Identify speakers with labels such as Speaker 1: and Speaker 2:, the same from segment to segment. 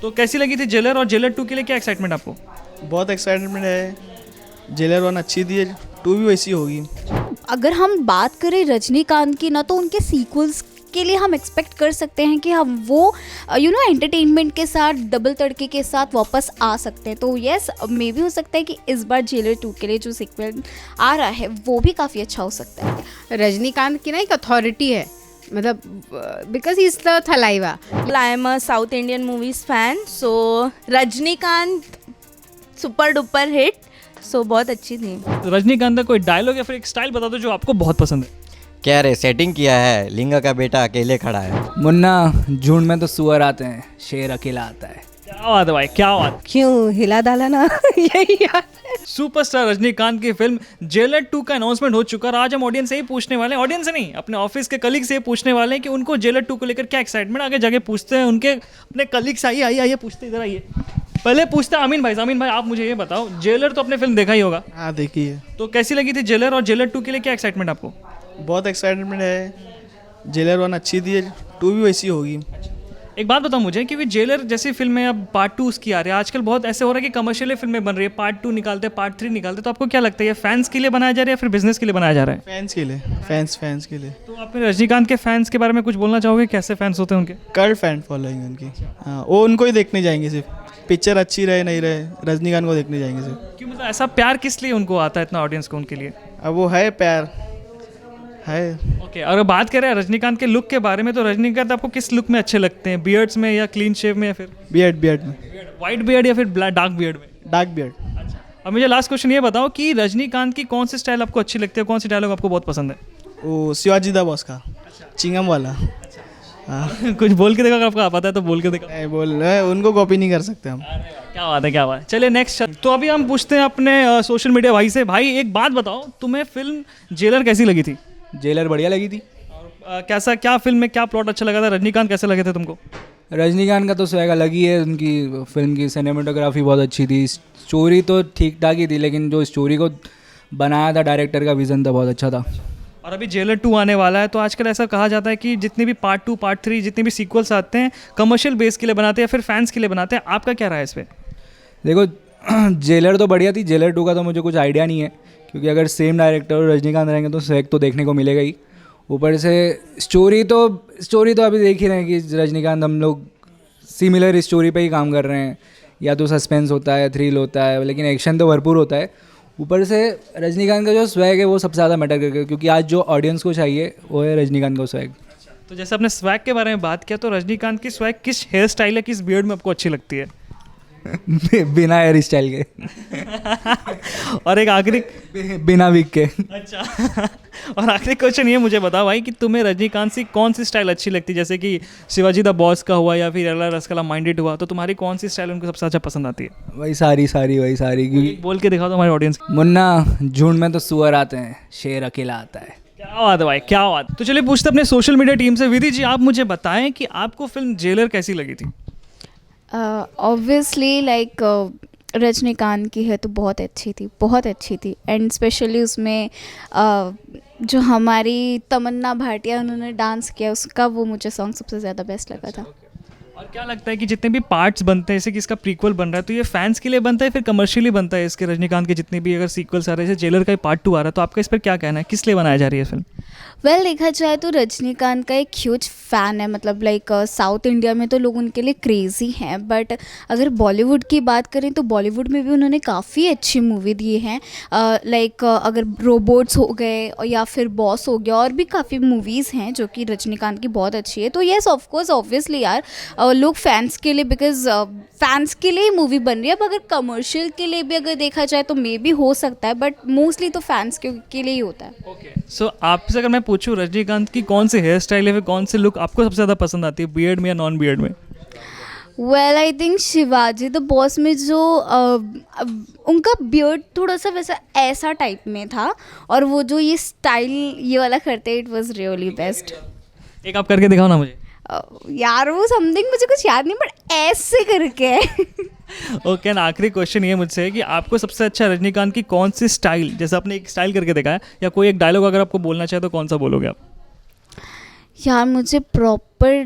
Speaker 1: तो कैसी लगी थी जेलर, और जेलर 2 के लिए क्या एक्साइटमेंट आपको?
Speaker 2: बहुत एक्साइटमेंट है। जेलर 1 अच्छी थी, 2 भी वैसी होगी।
Speaker 3: अगर हम बात करें रजनीकांत की ना, तो उनके सीक्वल्स के लिए हम एक्सपेक्ट कर सकते हैं कि हम वो एंटरटेनमेंट के साथ, डबल तड़के के साथ वापस आ सकते हैं। तो यस, मे भी हो सकता है कि इस बार जेलर 2 के लिए जो सीक्वल आ रहा है वो भी काफ़ी अच्छा हो सकता है।
Speaker 4: रजनीकांत की ना एक अथॉरिटी है, मतलब because he is the Thalaiva.
Speaker 5: I am a South Indian movies fan, so Rajinikanth super duper hit, so बहुत अच्छी थी।
Speaker 1: तो रजनीकांत का कोई डायलॉग या फिर एक स्टाइल बता दो जो आपको बहुत पसंद है।
Speaker 6: क्या रे सेटिंग किया है, लिंगा का बेटा अकेले खड़ा है।
Speaker 7: मुन्ना, झुंड में तो सुअर आते हैं, शेर अकेला आता है।
Speaker 1: क्या बात है भाई, क्या बात।
Speaker 5: क्यों हिला डाला ना यही यार।
Speaker 1: सुपरस्टार रजनीकांत की फिल्म जेलर 2 का अनाउंसमेंट हो चुका है। आज हम ऑडियंस से ही पूछने वाले हैं, ऑडियंस से नहीं, अपने ऑफिस के कलीग से ही पूछने वाले हैं कि उनको जेलर 2 को लेकर क्या एक्साइटमेंट। आगे जाके पूछते हैं उनके अपने कलीग्स। आइए पूछते, इधर आइए। पहले पूछते हैं अमीन भाई, आप मुझे ये बताओ, जेलर तो अपने फिल्म देखा ही होगा।
Speaker 2: हाँ देखी है।
Speaker 1: तो कैसी लगी थी जेलर, और जेलर 2 के लिए क्या एक्साइटमेंट आपको?
Speaker 2: बहुत एक्साइटमेंट है। जेलर 1 अच्छी थी, 2 भी वैसी होगी।
Speaker 1: एक बात बताओ मुझे कि जेलर जैसी फिल्में अब पार्ट 2 उसकी आ रही है। आजकल बहुत ऐसे हो रहा है कि कमर्शियल फिल्में बन रही है, पार्ट 2 निकालते हैं, पार्ट 3 निकालते हैं। तो आपको क्या लगता है, ये फैंस के लिए बनाया जा रहा है या फिर बिजनेस के लिए बनाया जा रहा है?
Speaker 2: फैंस के लिए, फैंस के लिए।
Speaker 1: तो आप रजनीकांत के फैंस के बारे में कुछ बोलना चाहोगे? कैसे फैंस होते हैं उनके?
Speaker 2: कर्ड फैन फॉलोइंग उनकी। हाँ, वो उनको ही देखने जाएंगे सिर्फ, पिक्चर अच्छी रहे नहीं रहे, रजनीकांत को देखने जाएंगे सिर्फ।
Speaker 1: क्यों, मतलब ऐसा प्यार किस लिए उनको आता है इतना ऑडियंस को उनके लिए?
Speaker 2: अब वो है प्यार है।
Speaker 1: ओके, अगर बात करें रजनीकांत के लुक के बारे में, तो रजनीकांत आपको किस लुक में अच्छे लगते हैं? बियर्ड्स में या क्लीन शेव में या फिर
Speaker 2: बियर्ड में।
Speaker 1: वाइट बियर्ड या फिर डार्क बियर्ड में?
Speaker 2: Dark beard.
Speaker 1: अब मुझे लास्ट क्वेश्चन ये बताओ कि रजनीकांत की कौन सी स्टाइल आपको अच्छी लगती है, कौन सी डायलॉग आपको बहुत पसंद है?
Speaker 2: वो शिवाजी दा बॉस का चिंगम वाला। हाँ
Speaker 1: कुछ बोल के देखो, अगर आपको पता है तो बोल के देखो।
Speaker 2: नहीं बोल रहे, उनको कॉपी नहीं कर सकते हम।
Speaker 1: क्या बात है, क्या बात है। चलिए नेक्स्ट। तो अभी हम पूछते हैं अपने सोशल मीडिया भाई से। भाई एक बात बताओ, तुम्हें फिल्म जेलर कैसी लगी थी?
Speaker 7: जेलर बढ़िया लगी थी।
Speaker 1: कैसा, क्या फिल्म में क्या प्लॉट अच्छा लगा था? रजनीकांत कैसे लगे थे तुमको?
Speaker 7: रजनीकांत का तो स्वैग अलग ही है, उनकी फिल्म की सिनेमेटोग्राफी बहुत अच्छी थी, स्टोरी तो ठीक ठाक ही थी, लेकिन जो स्टोरी को बनाया था डायरेक्टर का विज़न था बहुत अच्छा था।
Speaker 1: और अभी जेलर 2 आने वाला है, तो आजकल ऐसा कहा जाता है कि जितने भी पार्ट 2, पार्ट 3, जितने भी सीक्वल्स आते हैं कमर्शियल बेस के लिए बनाते हैं या फिर फैंस के लिए बनाते हैं। आपका क्या राय है इस पर?
Speaker 7: देखो, जेलर तो बढ़िया थी, जेलर 2 का तो मुझे कुछ आइडिया नहीं है, क्योंकि अगर सेम डायरेक्टर और रजनीकांत रहेंगे तो स्वैग तो देखने को मिलेगा ही। ऊपर से स्टोरी तो अभी देख ही रहे हैं कि रजनीकांत, हम लोग सिमिलर स्टोरी पे ही काम कर रहे हैं, या तो सस्पेंस होता है, थ्रिल होता है, लेकिन एक्शन तो भरपूर होता है। ऊपर से रजनीकांत का जो स्वैग है वो सबसे ज़्यादा मैटर करता है, क्योंकि आज जो ऑडियंस को चाहिए वो है रजनीकांत का स्वैग।
Speaker 1: तो जैसे आपने स्वैग के बारे में बात किया, तो रजनीकांत की स्वैग किस हेयर स्टाइल है, किस बियर्ड में आपको अच्छी लगती है?
Speaker 7: बिना हेयर स्टाइल के
Speaker 1: और एक आखिरी,
Speaker 7: बिना विग के।
Speaker 1: अच्छा और आखिरी क्वेश्चन ये मुझे बताओ भाई कि तुम्हें रजनीकांत से कौन सी स्टाइल अच्छी लगती है? जैसे कि शिवाजी द बॉस का हुआ या फिर एला रसकला माइंडेड हुआ, तो तुम्हारी कौन सी स्टाइल उनको सबसे अच्छा पसंद आती है?
Speaker 7: वही सारी, क्योंकि
Speaker 1: बोल के दिखाओ तो हमारे ऑडियंस।
Speaker 7: मुन्ना, झुंड में तो सुअर आते हैं, शेर अकेला आता है।
Speaker 1: क्या बात है भाई, क्या बात। तो चलिए पूछते अपने सोशल मीडिया टीम से। विधि जी, आप मुझे बताएं कि आपको फिल्म जेलर कैसी लगी थी?
Speaker 3: ऑब्वियसली लाइक रजनीकांत की है तो बहुत अच्छी थी एंड स्पेशली उसमें जो हमारी तमन्ना भाटिया उन्होंने डांस किया उसका, वो मुझे सॉन्ग सबसे ज़्यादा बेस्ट लगा था।
Speaker 1: और क्या लगता है कि जितने भी पार्ट्स बनते हैं, जैसे कि इसका प्रीक्वल बन रहा है, तो ये फैंस के लिए बनता है फिर कमर्शियली बनता है? इसके रजनीकांत के जितने भी अगर सीक्वल्स आ रहे हैं, जैसे जेलर का पार्ट 2 आ रहा है, तो आपका इस पर क्या कहना है, किस लिए बनाया जा रही है फिल्म?
Speaker 3: वेल देखा जाए तो रजनीकांत का एक ह्यूज फ़ैन है, मतलब लाइक साउथ इंडिया में तो लोग उनके लिए क्रेज़ी हैं, बट अगर बॉलीवुड की बात करें तो बॉलीवुड में भी उन्होंने काफ़ी अच्छी मूवी दी हैं। लाइक अगर रोबोट्स हो गए या फिर बॉस हो गया, और भी काफ़ी मूवीज़ हैं जो कि रजनीकांत की बहुत अच्छी है। तो येस ऑफकोर्स ऑब्वियसली यार, लोग फैंस के लिए, बिकॉज फैंस के लिए ही मूवी बन रही है। अब अगर कमर्शियल के लिए भी अगर देखा जाए तो मे भी हो सकता है, बट मोस्टली तो फैंस के लिए ही होता है।
Speaker 1: ओके, सो आपसे अगर मैं पूछूं रजनीकांत की कौन सी हेयर स्टाइल है, फिर कौन से लुक आपको सबसे ज़्यादा पसंद आती है, बियर्ड में या नॉन बियर्ड में?
Speaker 3: Well I think Shivaji the boss में जो उनका बियर्ड थोड़ा सा वैसा ऐसा टाइप में था, और वो जो ये स्टाइल ये वाला करते, इट वाज रियली बेस्ट।
Speaker 1: एक आप करके दिखाओ ना मुझे।
Speaker 3: यार वो समथिंग मुझे कुछ याद नहीं, बट ऐसे करके
Speaker 1: ओके, ना आखिरी क्वेश्चन ये मुझसे है कि आपको सबसे अच्छा रजनीकांत की कौन सी स्टाइल, जैसे आपने एक स्टाइल करके देखा है, या कोई एक डायलॉग अगर आपको बोलना चाहे तो कौन सा बोलोगे आप?
Speaker 3: यार मुझे प्रॉपर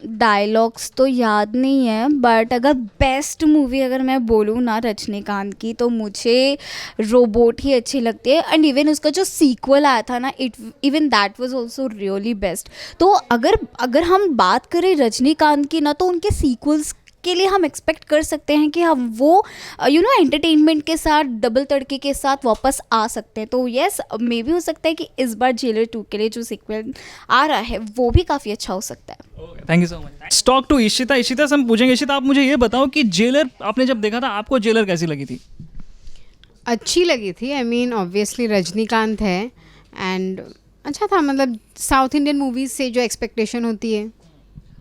Speaker 3: डायलॉग्स तो याद नहीं है, बट अगर बेस्ट मूवी अगर मैं बोलूँ ना रजनीकांत की, तो मुझे रोबोट ही अच्छी लगती है. एंड इवन उसका जो सीक्वल आया था ना, even that was also really best. तो अगर हम बात करें रजनीकांत की ना, तो उनके सीक्वल्स के लिए हम एक्सपेक्ट कर सकते हैं कि हम वो एंटरटेनमेंट के साथ, डबल तड़के के साथ वापस आ सकते हैं. तो येस, मे भी हो सकता है कि इस बार जेलर 2 के लिए जो सीक्वल आ रहा है वो भी काफ़ी अच्छा हो सकता है.
Speaker 1: Thank you so much. Talk to Ishita. Ishita से हम पूछेंगे, इशिता आप मुझे ये बताओ कि जेलर आपने जब देखा था, आपको जेलर कैसी लगी थी?
Speaker 4: अच्छी लगी थी. आई मीन ऑब्वियसली रजनीकांत है एंड अच्छा था. मतलब साउथ इंडियन मूवीज़ से जो एक्सपेक्टेशन होती है.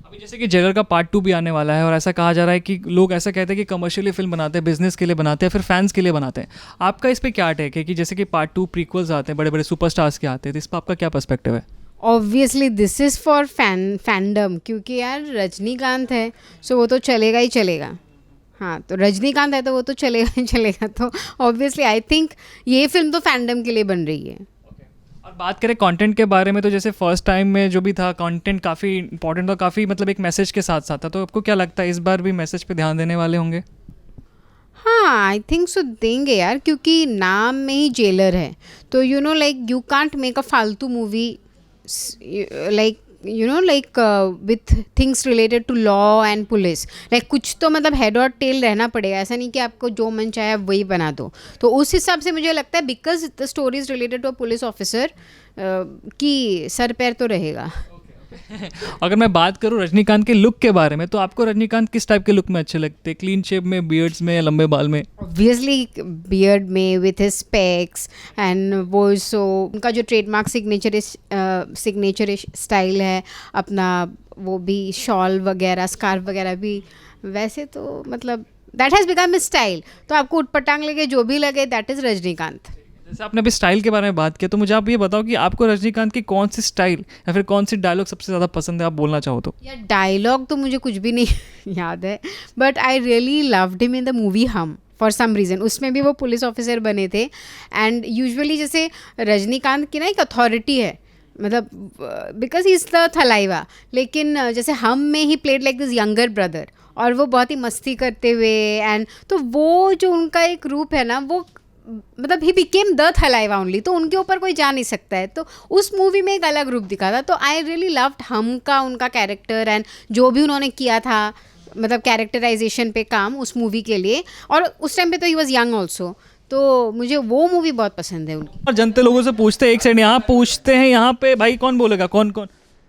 Speaker 1: अभी जैसे कि जेलर का पार्ट 2 भी आने वाला है और ऐसा कहा जा रहा है कि लोग ऐसा कहते हैं कि कमर्शियली फिल्म बनाते हैं, बिजनेस के लिए बनाते हैं, फिर फैंस के लिए बनाते हैं. आपका इस पे क्या टेक है कि जैसे कि पार्ट 2 प्रीक्वल्स आते हैं, बड़े बड़े सुपरस्टार्स के आते हैं, तो इस पर आपका क्या पर्सपेक्टिव है?
Speaker 4: Obviously this is for fandom, क्योंकि यार रजनीकांत है सो वो तो चलेगा ही चलेगा. हाँ, तो रजनीकांत है तो वो तो चलेगा ही चलेगा. तो ऑब्वियसली आई थिंक ये फिल्म तो फैंडम के लिए बन रही है.
Speaker 1: और बात करें कंटेंट के बारे में, तो जैसे फर्स्ट टाइम में जो भी था कंटेंट काफ़ी इंपॉर्टेंट था, काफ़ी मतलब एक मैसेज के साथ साथ था. तो आपको क्या लगता है इस बार भी मैसेज पे ध्यान देने वाले होंगे?
Speaker 4: हाँ, आई थिंक सो देंगे यार, क्योंकि नाम में ही जेलर है. तो like you can't make a फालतू movie like with things related to law and police. like कुछ तो मतलब हेड और टेल रहना पड़ेगा. ऐसा नहीं कि आपको जो मन चाहे वही बना दो. तो उस हिसाब से मुझे लगता है because the story is related to a police officer की सर पैर तो रहेगा.
Speaker 1: अगर मैं बात करूँ रजनीकांत के लुक के बारे में, तो आपको रजनीकांत किस टाइप के लुक में अच्छे लगते हैं? क्लीन शेप में, बियर्ड्स में, या लंबे बाल में?
Speaker 4: ऑब्वियसली बियर्ड में विथ हिज स्पेक्स एंड वो सो उनका जो ट्रेडमार्क सिग्नेचर स्टाइल है अपना, वो भी शॉल वगैरह, स्कार्फ वगैरह भी वैसे तो मतलब दैट हैज़ बिकम स्टाइल. तो आपको उटपटांग लगे जो भी लगे, दैट इज़ रजनीकांत.
Speaker 1: जैसे आपने अभी स्टाइल के बारे में बात किया, तो मुझे आप ये बताओ कि आपको रजनीकांत की कौन सी स्टाइल या फिर कौन सी डायलॉग सबसे ज़्यादा पसंद है, आप बोलना चाहो तो?
Speaker 4: यार डायलॉग तो मुझे कुछ भी नहीं याद है, but I really loved him in the movie हम फॉर सम रीज़न. उसमें भी वो पुलिस ऑफिसर बने थे. एंड यूजुअली जैसे रजनीकांत की ना एक अथॉरिटी है, मतलब because he is the Thalaiva. लेकिन जैसे हम में he played like this younger brother, और वो बहुत ही मस्ती करते हुए. एंड तो वो जो उनका एक रूप है ना, वो मतलब he became the Thalaiva only. तो उनके ऊपर कोई जा नहीं सकता है. तो उस मूवी में एक अलग रूप दिखा था. तो आई रियली लव्ड हम का उनका कैरेक्टर एंड जो भी उन्होंने किया था, मतलब कैरेक्टराइजेशन पे काम उस मूवी के लिए. और उस टाइम पे तो ही वॉज यंग ऑल्सो. तो मुझे वो मूवी बहुत पसंद है उनकी.
Speaker 1: और जनते लोगों से पूछते हैं, एक साइड यहाँ पूछते हैं, यहाँ पे भाई कौन बोलेगा? कौन?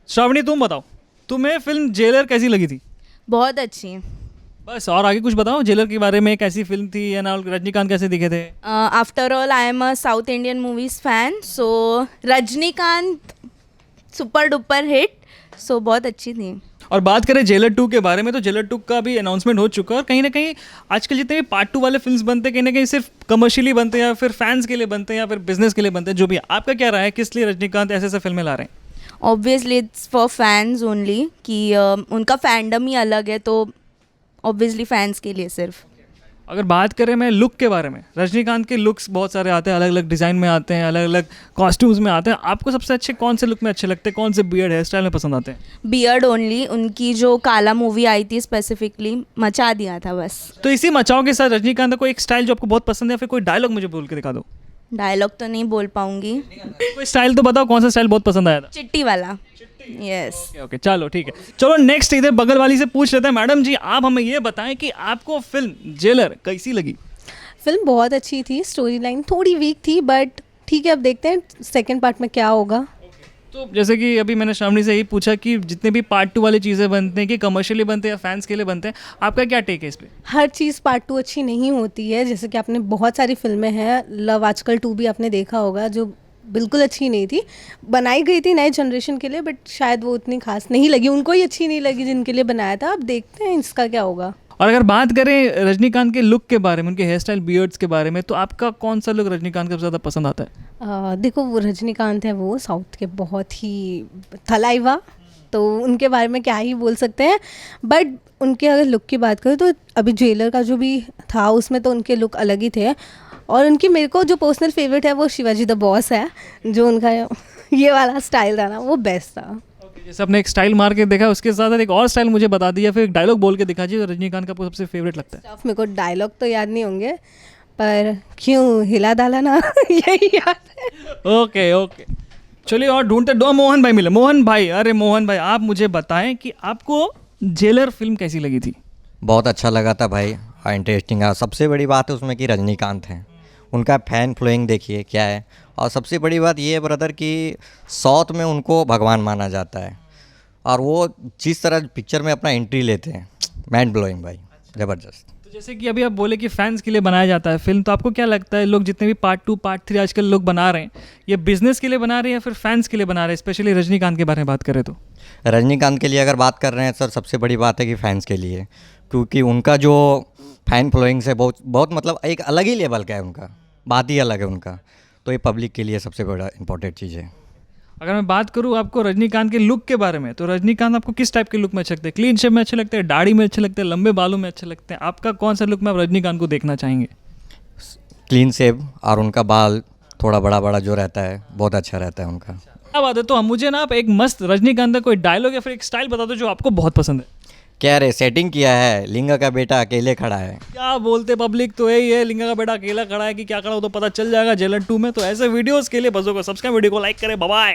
Speaker 1: श्रावणी तुम बताओ, तुम्हें फिल्म जेलर कैसी लगी थी?
Speaker 5: बहुत अच्छी.
Speaker 1: बस, और आगे कुछ बताओ जेलर के बारे में. कैसी फिल्म थी, या ना रजनीकांत कैसे दिखे थे?
Speaker 5: After all I am a South Indian movies fan, so Rajinikanth super duper hit. So बहुत अच्छी थी.
Speaker 1: और बात करें जेलर 2 के बारे में, तो जेलर 2 का भी अनाउंसमेंट हो चुका है. और कहीं ना कहीं आजकल जितने भी पार्ट 2 वाले फिल्म्स बनते हैं, कहीं ना कहीं सिर्फ कमर्शियली बनते हैं, या फिर फैंस के लिए बनते हैं, या फिर बिजनेस के लिए बनते हैं. जो भी आपका क्या राय है, किस लिए रजनीकांत ऐसे ऐसे फिल्में ला रहे हैं?
Speaker 5: Obviously it's for fans only, कि उनका फैंडम ही अलग है. तो ऑब्वियसली फैंस के लिए सिर्फ.
Speaker 1: अगर बात करें मैं लुक के बारे में, रजनीकांत के लुक्स बहुत सारे आते हैं, अलग अलग डिज़ाइन में आते हैं, अलग अलग कॉस्ट्यूम्स में आते हैं. आपको सबसे अच्छे कौन से लुक में अच्छे लगते हैं, कौन से बियर्ड हेयर स्टाइल में पसंद आते हैं?
Speaker 5: Beard only. उनकी जो काला मूवी आई थी स्पेसिफिकली, मचा दिया था बस.
Speaker 1: तो इसी मचाओ के साथ रजनीकांत का कोई एक स्टाइल जो आपको बहुत पसंद है, या फिर कोई डायलॉग मुझे बोल के दिखा दो.
Speaker 5: डायलॉग तो नहीं बोल पाऊंगी.
Speaker 1: कोई स्टाइल तो बताओ, कौन सा स्टाइल बहुत पसंद आया था?
Speaker 5: चिट्टी वाला. यस.
Speaker 1: ओके, चलो ठीक है. चलो नेक्स्ट इधर बगल वाली से पूछ लेते हैं. मैडम जी, आप हमें ये बताएं कि आपको फिल्म जेलर कैसी लगी?
Speaker 8: फिल्म बहुत अच्छी थी. स्टोरी लाइन थोड़ी वीक थी, बट ठीक है, अब देखते हैं सेकंड पार्ट में क्या होगा.
Speaker 1: तो जैसे कि अभी मैंने श्रावणी से यही पूछा कि जितने भी पार्ट 2 वाली चीज़ें बनते हैं, कि कमर्शियली बनते हैं या फैंस के लिए बनते हैं, आपका क्या टेक है इस पे?
Speaker 8: हर चीज़ पार्ट 2 अच्छी नहीं होती है. जैसे कि आपने बहुत सारी फिल्में हैं, लव आजकल 2 भी आपने देखा होगा, जो बिल्कुल अच्छी नहीं थी. बनाई गई थी नए जनरेशन के लिए, बट शायद वो उतनी खास नहीं लगी. उनको ही अच्छी नहीं लगी जिनके लिए बनाया था. अब देखते हैं इसका क्या होगा.
Speaker 1: और अगर बात करें रजनीकांत के लुक के बारे में, उनके हेयर स्टाइल, बियर्ड्स के बारे में, तो आपका कौन सा लुक रजनीकांत का सबसे ज़्यादा पसंद आता है?
Speaker 8: देखो, वो रजनीकांत है, वो साउथ के बहुत ही थलाइवा, तो उनके बारे में क्या ही बोल सकते हैं. बट उनके अगर लुक की बात करें तो अभी जेलर का जो भी था उसमें तो उनके लुक अलग ही थे. और उनकी मेरे को जो पर्सनल फेवरेट है वो शिवाजी द बॉस है. जो उनका ये वाला स्टाइल था ना, वो बेस्ट था.
Speaker 1: जैसे आपने एक स्टाइल मार के देखा, उसके साथ साथ एक और स्टाइल मुझे बता दिया, फिर एक डायलॉग बोल के दिखा जी, रजनीकांत का आपको सबसे फेवरेट लगता है।
Speaker 8: स्टफ मेरे को डायलॉग तो याद नहीं होंगे, पर क्यों हिला डाला ना यही याद है।
Speaker 1: ओके ओके, चलिए और ढूंढते दो मोहन भाई मिले। मोहन भाई, अरे मोहन भाई आप मुझे बताएं कि आपको जेलर फिल्म कैसी लगी थी?
Speaker 6: बहुत अच्छा लगा था भाई, इंटरेस्टिंग है। सबसे बड़ी बात है उसमें कि रजनीकांत हैं, उनका फैन फॉलोइंग देखिए क्या है। और सबसे बड़ी बात ये है ब्रदर कि साउथ में उनको भगवान माना जाता है, और वो जिस तरह पिक्चर में अपना एंट्री लेते हैं, माइंड ब्लोइंग भाई, ज़बरदस्त।
Speaker 1: तो जैसे कि अभी आप बोले कि फैंस के लिए बनाया जाता है फिल्म, तो आपको क्या लगता है लोग जितने भी पार्ट 2 पार्ट 3 आजकल लोग बना रहे हैं, ये बिजनेस के लिए बना रहे हैं या फिर फैंस के लिए बना रहे हैं? स्पेशली रजनीकांत के बारे में बात करें तो
Speaker 6: रजनीकांत के लिए अगर बात कर रहे हैं सर, सबसे बड़ी बात है कि फैंस के लिए, क्योंकि उनका जो फैन फॉलोइंग से बहुत बहुत मतलब एक अलग ही लेवल का है, उनका बात ही अलग है उनका। तो ये पब्लिक के लिए सबसे बड़ा इंपॉर्टेंट चीज़ है।
Speaker 1: अगर मैं बात करूँ आपको रजनीकांत के लुक के बारे में, तो रजनीकांत आपको किस टाइप के लुक में अच्छे लगते हैं? क्लीन शेप में अच्छे लगते हैं, दाढ़ी में अच्छे लगते हैं, लंबे बालों में अच्छे लगते हैं? आपका कौन सा लुक में आप रजनीकांत को देखना चाहेंगे?
Speaker 6: क्लीन शेव, और उनका बाल थोड़ा बड़ा बड़ा जो रहता है बहुत अच्छा रहता है उनका।
Speaker 1: क्या बात है। तो हम मुझे ना आप एक मस्त रजनीकांत का कोई डायलॉग या फिर एक स्टाइल बता दो जो आपको बहुत पसंद है।
Speaker 6: क्या रे सेटिंग किया है, लिंगा का बेटा अकेले खड़ा है।
Speaker 1: क्या बोलते पब्लिक, तो यही है, लिंगा का बेटा अकेला खड़ा है कि क्या खड़ा हो तो पता चल जाएगा जेलर 2 में। तो ऐसे वीडियोस के लिए बजो को सब्सक्राइब, वीडियो को लाइक करें। Bye bye.